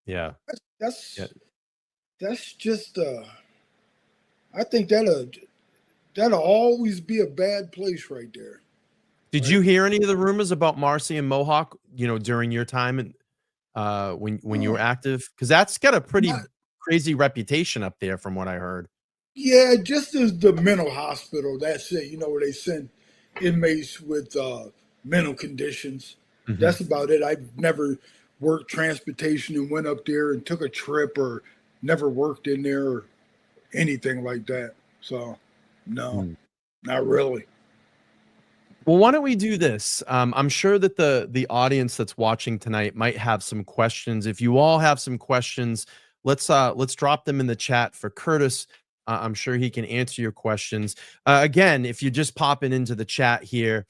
Yeah. That's just I think that'll always be a bad place right there. Did you hear any of the rumors about Marcy and Mohawk, during your time and when you were active? Because that's got a pretty crazy reputation up there from what I heard. Yeah, just as the mental hospital, that's it, where they send inmates with mental conditions. Mm-hmm. That's about it. I've never worked transportation and went up there and took a trip, or never worked in there or anything like that. So, no, not really. Well, why don't we do this? I'm sure that the audience that's watching tonight might have some questions. If you all have some questions, let's drop them in the chat for Curtis. I'm sure he can answer your questions. Again, if you're just popping into the chat here,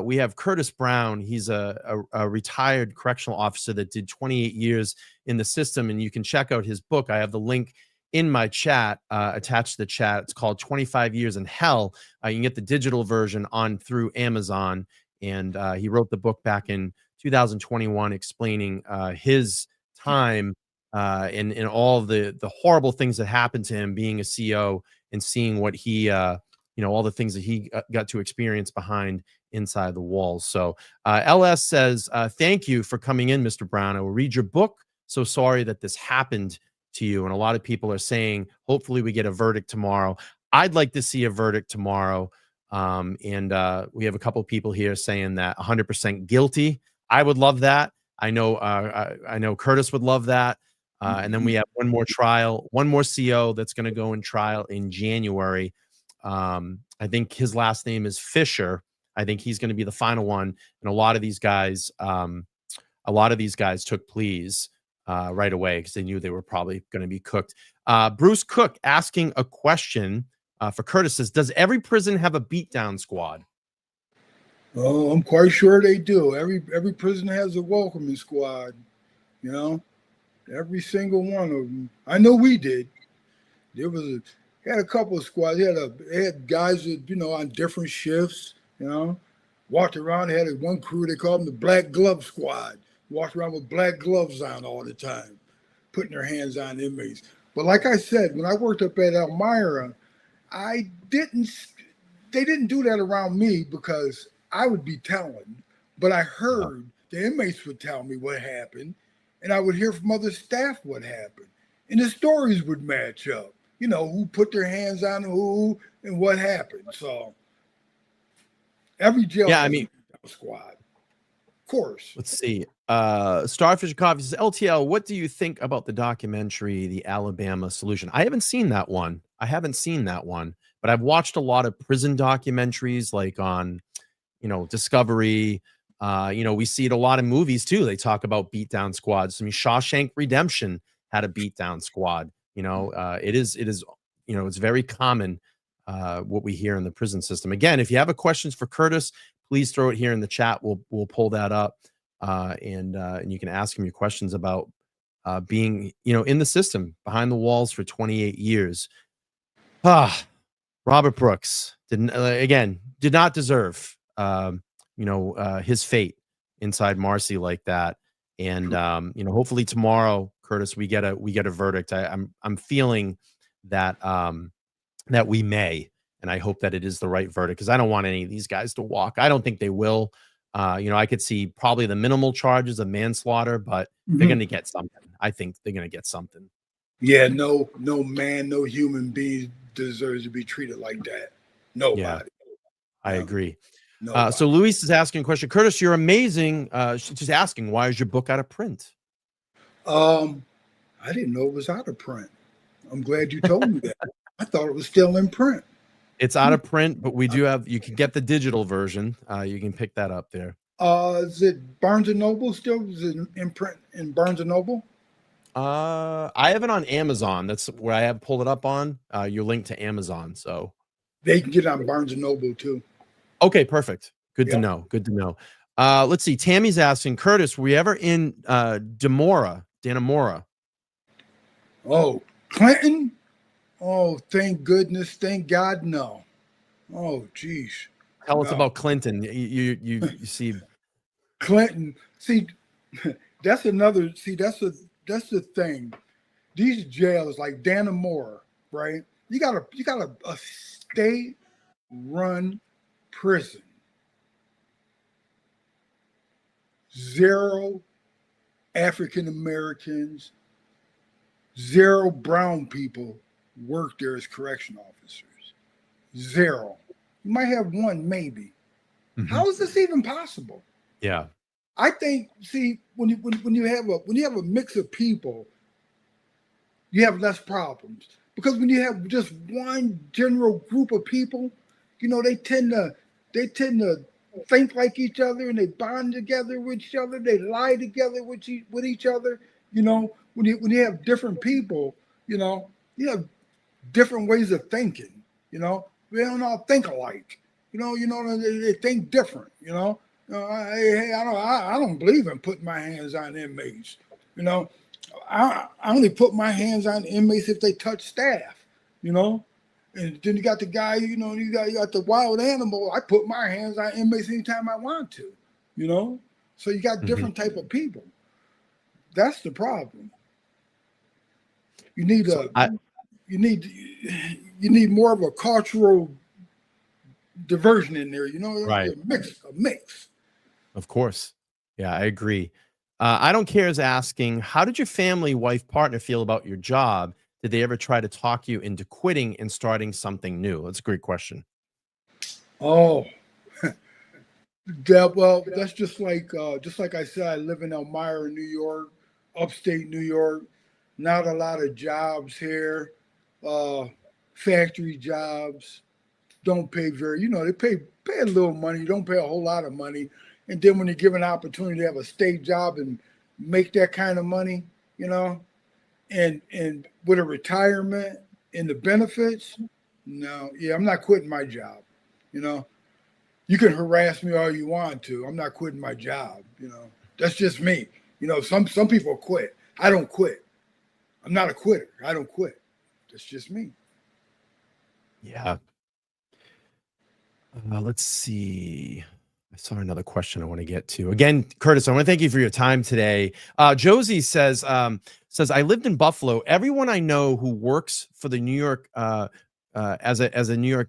we have Curtis Brown. He's a retired correctional officer that did 28 years in the system, and you can check out his book. I have the link in my chat, attached to the chat. It's called 25 Years in Hell. You can get the digital version through Amazon. And he wrote the book back in 2021 explaining his time and all the horrible things that happened to him being a CO, and seeing what he, all the things that he got to experience behind inside the walls. So LS says, thank you for coming in, Mr. Brown. I will read your book. So sorry that this happened to you. And a lot of people are saying, hopefully we get a verdict tomorrow. I'd like to see a verdict tomorrow. And we have a couple of people here saying that 100% guilty. I would love that. I know Curtis would love that. And then we have one more CO that's going to go in trial in January. I think his last name is Fisher. I think he's going to be the final one. And a lot of these guys took pleas right away because they knew they were probably going to be cooked. Bruce Cook asking a question for Curtis says, does every prison have a beatdown squad? Oh, I'm quite sure they do. Every prison has a welcoming squad, Every single one of them. I know we did. There was had a couple of squads. They had guys that on different shifts. You know, walked around. They had one crew. They called them the Black Glove Squad. Walked around with black gloves on all the time, putting their hands on inmates. But like I said, when I worked up at Elmira, I didn't. They didn't do that around me because I would be telling, but I heard the inmates would tell me what happened, and I would hear from other staff what happened, and the stories would match up. Who put their hands on who and what happened. So every jail Yeah, I has mean, a squad, of course. let's see. Starfish Coffee says, LTL, what do you think about the documentary, The Alabama Solution? I haven't seen that one. But I've watched a lot of prison documentaries like on, Discovery. We see it a lot in movies too. They talk about beatdown squads. I mean, Shawshank Redemption had a beatdown squad. It is, it's very common what we hear in the prison system. Again, if you have a questions for Curtis, please throw it here in the chat. We'll pull that up. And you can ask him your questions about being, in the system behind the walls for 28 years. Robert Brooks did not deserve, his fate inside Marcy like that. And hopefully tomorrow, Curtis, we get a verdict. I'm feeling that that we may, and I hope that it is the right verdict because I don't want any of these guys to walk. I don't think they will. I could see probably the minimal charges of manslaughter, but they're going to get something. I think they're going to get something. Yeah, no man, no human being deserves to be treated like that. Nobody. Yeah, I agree. Nobody. So Luis is asking a question. Curtis, you're amazing. She's just asking, why is your book out of print? I didn't know it was out of print. I'm glad you told me that. I thought it was still in print. It's out of print, but we do have, you can get the digital version. You can pick that up there. Is it Barnes & Noble still? Is it in print in Barnes & Noble? I have it on Amazon. That's where I have pulled it up on. You're linked to Amazon, so they can get it on Barnes & Noble too. Okay, perfect. Good to know. Good to know. Let's see. Tammy's asking, Curtis, were we ever in Dannemora? Oh, Clinton? Oh, thank goodness. Thank God, no. Oh, geez. Tell us about Clinton. You see, Clinton. See, that's another. See, that's the thing. These jails like Dannemora, right? You got a state-run prison. 0 African Americans, 0 brown people work there as correction officers. 0. You might have 1, maybe. Mm-hmm. How is this even possible? Yeah, I think. See, when you have a mix of people, you have less problems because when you have just one general group of people, they tend to think like each other and they bond together with each other. They lie together with each other. When you have different people, you have different ways of thinking. They don't all think alike. They think different. I don't believe in putting my hands on inmates. I only put my hands on inmates if they touch staff. And then you got the guy, you got the wild animal. I put my hands on inmates anytime I want to, So you got different type of people. That's the problem. You need you need more of a cultural diversion in there. Right? A mix. Of course. Yeah, I agree. I don't care is asking, how did your family, wife, partner feel about your job? Did they ever try to talk you into quitting and starting something new? That's a great question. Oh, yeah. Well, that's just like I said, I live in Elmira, New York, upstate New York. Not a lot of jobs here. Factory jobs don't pay very. They pay a little money. You don't pay a whole lot of money. And then when you're given an opportunity to have a state job and make that kind of money, and with a retirement and the benefits, no, I'm not quitting my job. You can harass me all you want to. I'm not quitting my job. That's just me. Some people quit. I don't quit. I'm not a quitter. I don't quit. That's just me. Yeah. Let's see. I saw another question I want to get to. Again, Curtis, I want to thank you for your time today. Josie says, I lived in Buffalo. Everyone I know who works for the New York as a New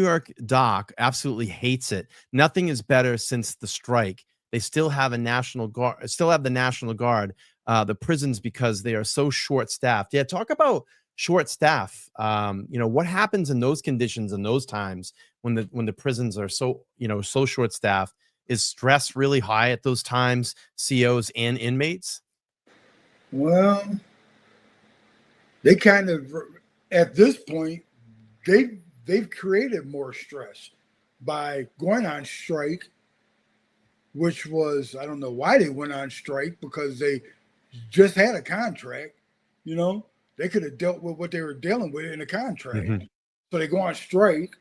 York doc absolutely hates it. Nothing is better since the strike. They still have the National Guard, the prisons, because they are so short-staffed. Yeah, talk about short staff. What happens in those conditions in those times when the prisons are so short staffed? Is stress really high at those times, COs and inmates? Well, they kind of, at this point, they've created more stress by going on strike, which was, I don't know why they went on strike, because they just had a contract. They could have dealt with what they were dealing with in a contract. Mm-hmm. So they go on strike,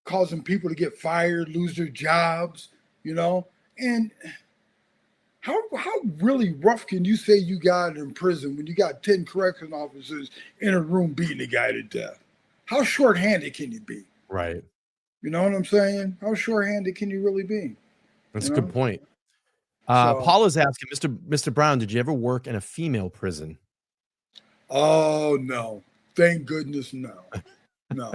causing people to get fired, lose their jobs, and how really rough can you say you got in prison when you got 10 correction officers in a room beating a guy to death? How short-handed can you be? Right. You know what I'm saying? How short-handed can you really be? That's a good point. So, Paula's asking, Mr. Brown, did you ever work in a female prison? Oh no. Thank goodness no. No.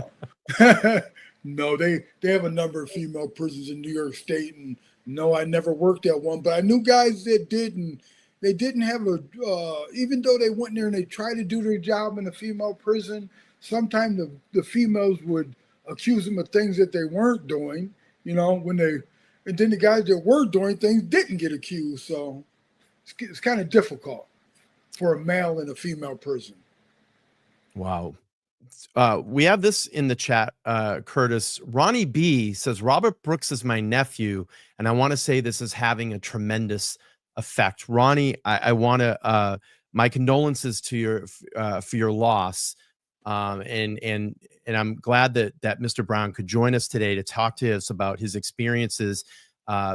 No, they have a number of female prisons in New York State, and no, I never worked at one, but I knew guys that did, and they didn't have even though they went there and they tried to do their job in a female prison, sometimes the females would accuse them of things that they weren't doing, and then the guys that were doing things didn't get accused. So it's kind of difficult for a male in a female prison. Wow. We have this in the chat, Curtis. Ronnie B says, Robert Brooks is my nephew, and I want to say this is having a tremendous effect. Ronnie, I want to, my condolences to your for your loss. And I'm glad that Mr. Brown could join us today to talk to us about his experiences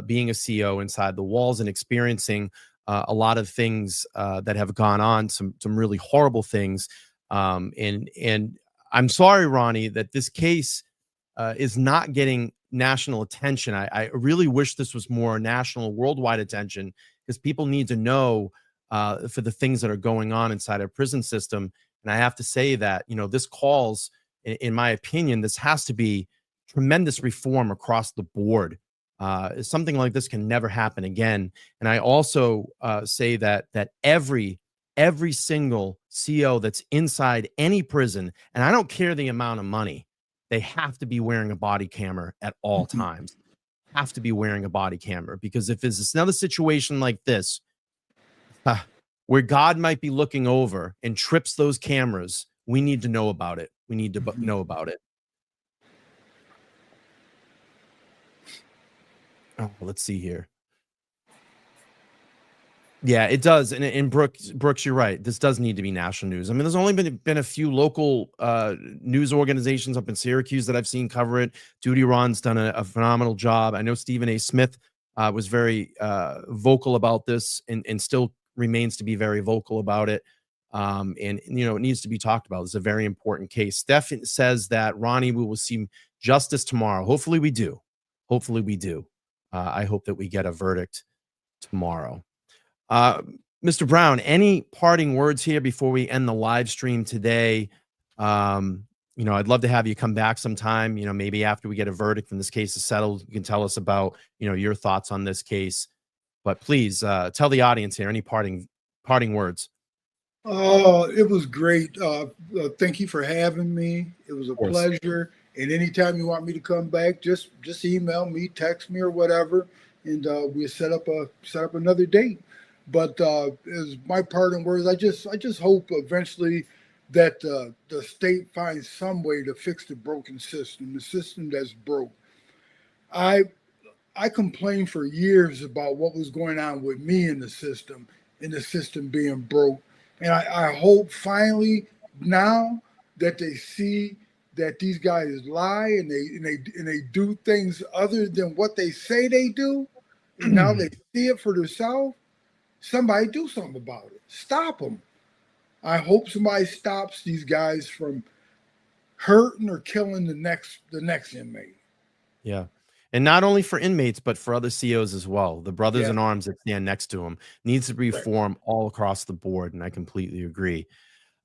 being a CO inside the walls and experiencing a lot of things that have gone on, some really horrible things. And I'm sorry, Ronnie, that this case is not getting national attention. I really wish this was more national, worldwide attention, because people need to know for the things that are going on inside our prison system. And I have to say that, this calls, in my opinion, this has to be tremendous reform across the board. Something like this can never happen again. And I also say that every single CO that's inside any prison, and I don't care the amount of money, they have to be wearing a body camera at all times. Have to be wearing a body camera, because if there's another situation like this, where God might be looking over and trips those cameras, we need to know about it. We need to know about it. Oh, let's see here. Yeah, it does. And Brooks, you're right. This does need to be national news. I mean, there's only been a few local news organizations up in Syracuse that I've seen cover it. Duty Ron's done a phenomenal job. I know Stephen A. Smith was very vocal about this and still remains to be very vocal about it. And it needs to be talked about. It's a very important case. Steph says that, Ronnie, we will see justice tomorrow. Hopefully we do. Hopefully we do. I hope that we get a verdict tomorrow. Mr. Brown, any parting words here before we end the live stream today? I'd love to have you come back sometime, maybe after we get a verdict and this case is settled. You can tell us about, your thoughts on this case. But please tell the audience here any parting words. It was great. Thank you for having me. It was a pleasure. And anytime you want me to come back, just email me, text me, or whatever, and we'll set up another date. But as my parting words, I just hope eventually that the state finds some way to fix the broken system, the system that's broke. I complained for years about what was going on with me in the system being broke. And I hope finally now that they see that these guys lie and they do things other than what they say they do, and now they see it for themselves, somebody do something about it. Stop them. I hope somebody stops these guys from hurting or killing the next inmate. Yeah. And not only for inmates, but for other COs as well. The brothers Yeah. in arms that stand next to him needs to be Right. reformed all across the board. And I completely agree.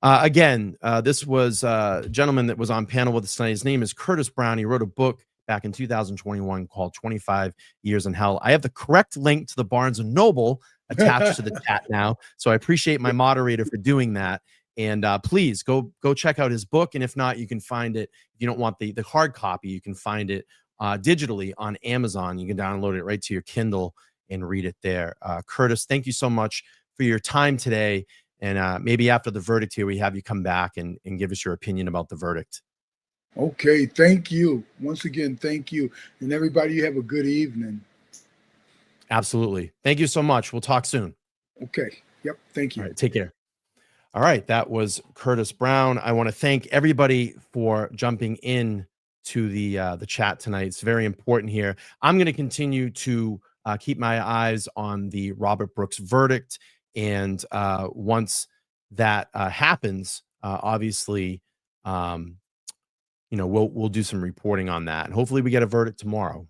Again, this was a gentleman that was on panel with us tonight. His name is Curtis Brown. He wrote a book back in 2021 called 25 Years in Hell. I have the correct link to the Barnes & Noble attached to the chat now. So I appreciate my moderator for doing that. And please go check out his book. And if not, you can find it. If you don't want the hard copy, you can find it digitally on Amazon. You can download it right to your Kindle and read it there. Curtis, thank you so much for your time today. And maybe after the verdict here, we have you come back and give us your opinion about the verdict. Okay. Thank you. Once again, thank you. And everybody, you have a good evening. Absolutely. Thank you so much. We'll talk soon. Okay. Yep. Thank you. All right. Take care. All right. That was Curtis Brown. I want to thank everybody for jumping in to the chat tonight. It's very important here. I'm going to continue to keep my eyes on the Robert Brooks verdict. And once that happens, obviously, we'll do some reporting on that. And hopefully we get a verdict tomorrow.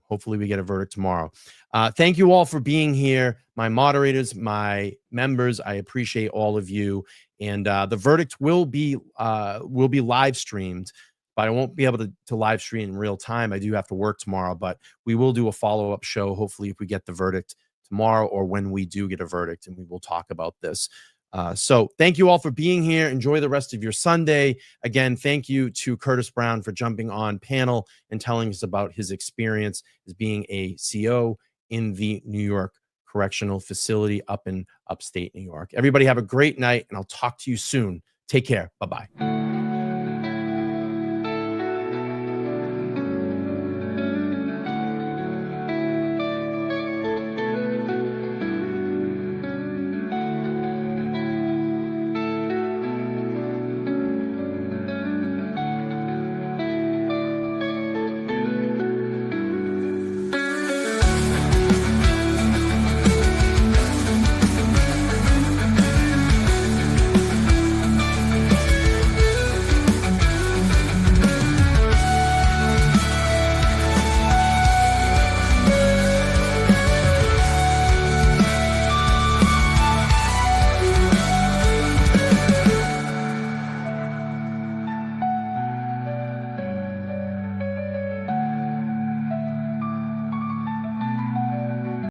Thank you all for being here. My moderators, my members, I appreciate all of you. And the verdict will be live streamed, but I won't be able to live stream in real time. I do have to work tomorrow, but we will do a follow-up show, hopefully, if we get the verdict tomorrow or when we do get a verdict, and we will talk about this. So thank you all for being here. Enjoy the rest of your Sunday. Again, thank you to Curtis Brown for jumping on panel and telling us about his experience as being a CO in the New York Correctional Facility up in upstate New York. Everybody have a great night, and I'll talk to you soon. Take care. Bye-bye.